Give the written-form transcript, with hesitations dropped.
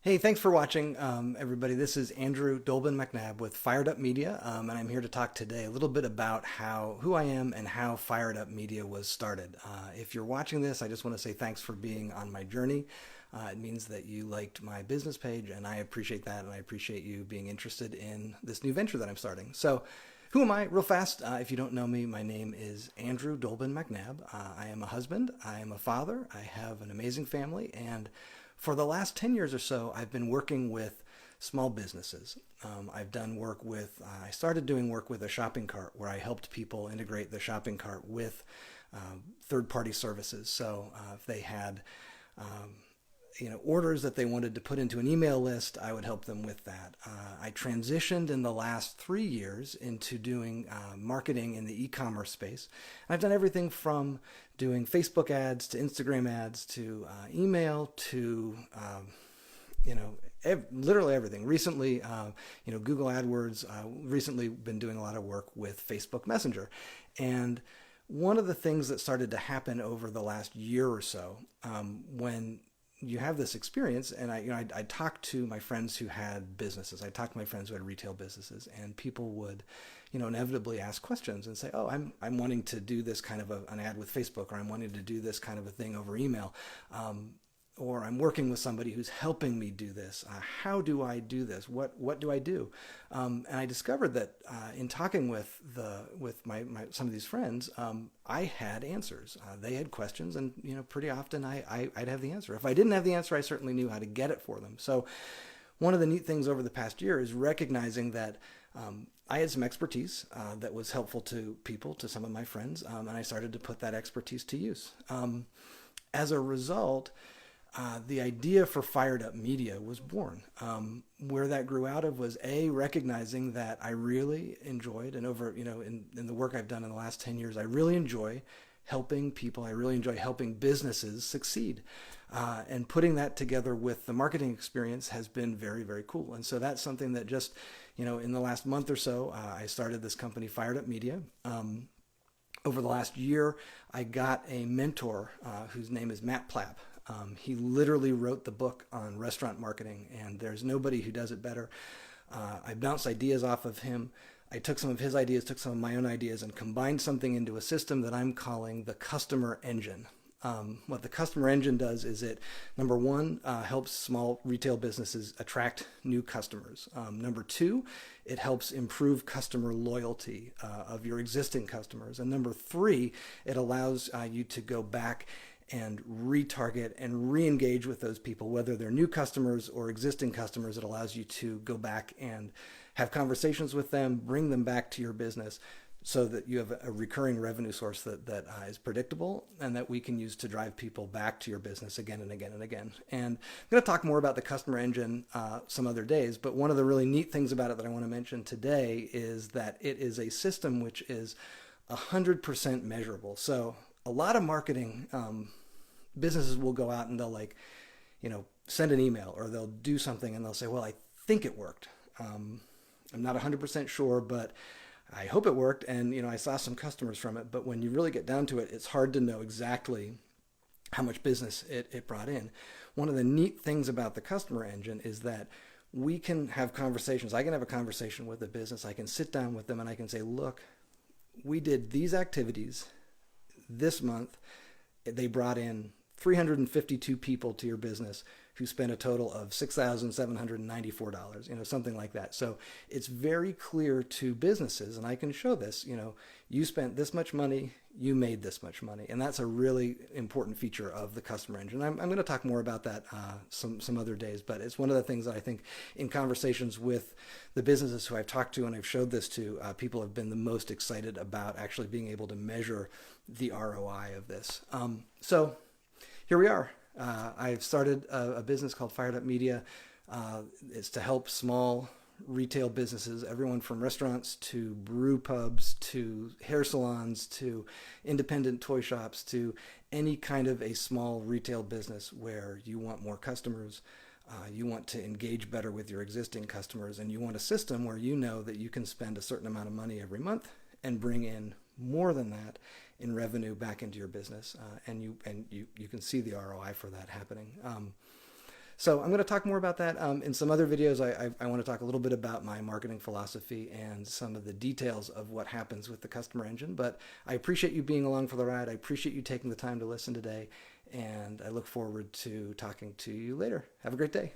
Hey, thanks for watching, everybody. This is Andrew Dolbin-MacNab with Fired Up Media, and I'm here to talk today a little bit about who I am and how Fired Up Media was started. If you're watching this, I just want to say thanks for being on my journey. It means that you liked my business page, and I appreciate that, and I appreciate you being interested in this new venture that I'm starting. So, who am I? Real fast, if you don't know me, my name is Andrew Dolbin-MacNab. I am a husband, I am a father, I have an amazing family, and for the last 10 years or so, I've been working with small businesses. I've done work with, I started doing work with a shopping cart where I helped people integrate the shopping cart with third-party services. So if they had orders that they wanted to put into an email list, I would help them with that. I transitioned in the last 3 years into doing marketing in the e-commerce space. And I've done everything from doing Facebook ads to Instagram ads to email to literally everything. Recently, Google AdWords. Recently, been doing a lot of work with Facebook Messenger, and one of the things that started to happen over the last year or so, when you have this experience, and I talked to my friends who had businesses. I talked to my friends who had retail businesses, and people would, inevitably ask questions and say, "Oh, I'm wanting to do this kind of an ad with Facebook, or I'm wanting to do this kind of a thing over email." Or I'm working with somebody who's helping me do this. How do I do this? What do I do? And I discovered that in talking with my some of these friends, I had answers. They had questions, and pretty often I'd have the answer. If I didn't have the answer, I certainly knew how to get it for them. So one of the neat things over the past year is recognizing that I had some expertise that was helpful to people, to some of my friends, and I started to put that expertise to use. As a result, the idea for Fired Up Media was born. Where that grew out of was recognizing that I really enjoyed, and over, in the work I've done in the last 10 years, I really enjoy helping people. I really enjoy helping businesses succeed. And putting that together with the marketing experience has been very, very cool. And so that's something that just, in the last month or so, I started this company, Fired Up Media. Over the last year, I got a mentor whose name is Matt Plapp. He literally wrote the book on restaurant marketing, and there's nobody who does it better. I bounced ideas off of him. I took some of his ideas, took some of my own ideas, and combined something into a system that I'm calling the customer engine. What the customer engine does is it, number one, helps small retail businesses attract new customers. Number two, it helps improve customer loyalty of your existing customers. And number three, it allows you to go back and retarget and re-engage with those people, whether they're new customers or existing customers. It allows you to go back and have conversations with them, bring them back to your business so that you have a recurring revenue source that is predictable and that we can use to drive people back to your business again and again and again. And I'm going to talk more about the customer engine some other days, but one of the really neat things about it that I want to mention today is that it is a system which is 100% measurable. So a lot of marketing businesses will go out and they'll send an email, or they'll do something and they'll say, well, I think it worked. I'm not 100% sure, but I hope it worked. And, I saw some customers from it. But when you really get down to it, it's hard to know exactly how much business it brought in. One of the neat things about the customer engine is that we can have conversations. I can have a conversation with a business. I can sit down with them and I can say, look, we did these activities this month. They brought in 352 people to your business who spent a total of $6,794, something like that. So it's very clear to businesses, and I can show this, you spent this much money, you made this much money. And that's a really important feature of the customer engine. I'm going to talk more about that some other days, but it's one of the things that I think in conversations with the businesses who I've talked to and I've showed this to, people have been the most excited about actually being able to measure the ROI of this. So here we are. I've started a business called Fired Up Media. It's to help small retail businesses, everyone from restaurants to brew pubs to hair salons to independent toy shops to any kind of a small retail business where you want more customers, you want to engage better with your existing customers, and you want a system where you know that you can spend a certain amount of money every month and bring in more than that in revenue back into your business, and you can see the ROI for that happening. So I'm going to talk more about that in some other videos. I want to talk a little bit about my marketing philosophy and some of the details of what happens with the customer engine. But I appreciate you being along for the ride. I appreciate you taking the time to listen today. And I look forward to talking to you later. Have a great day.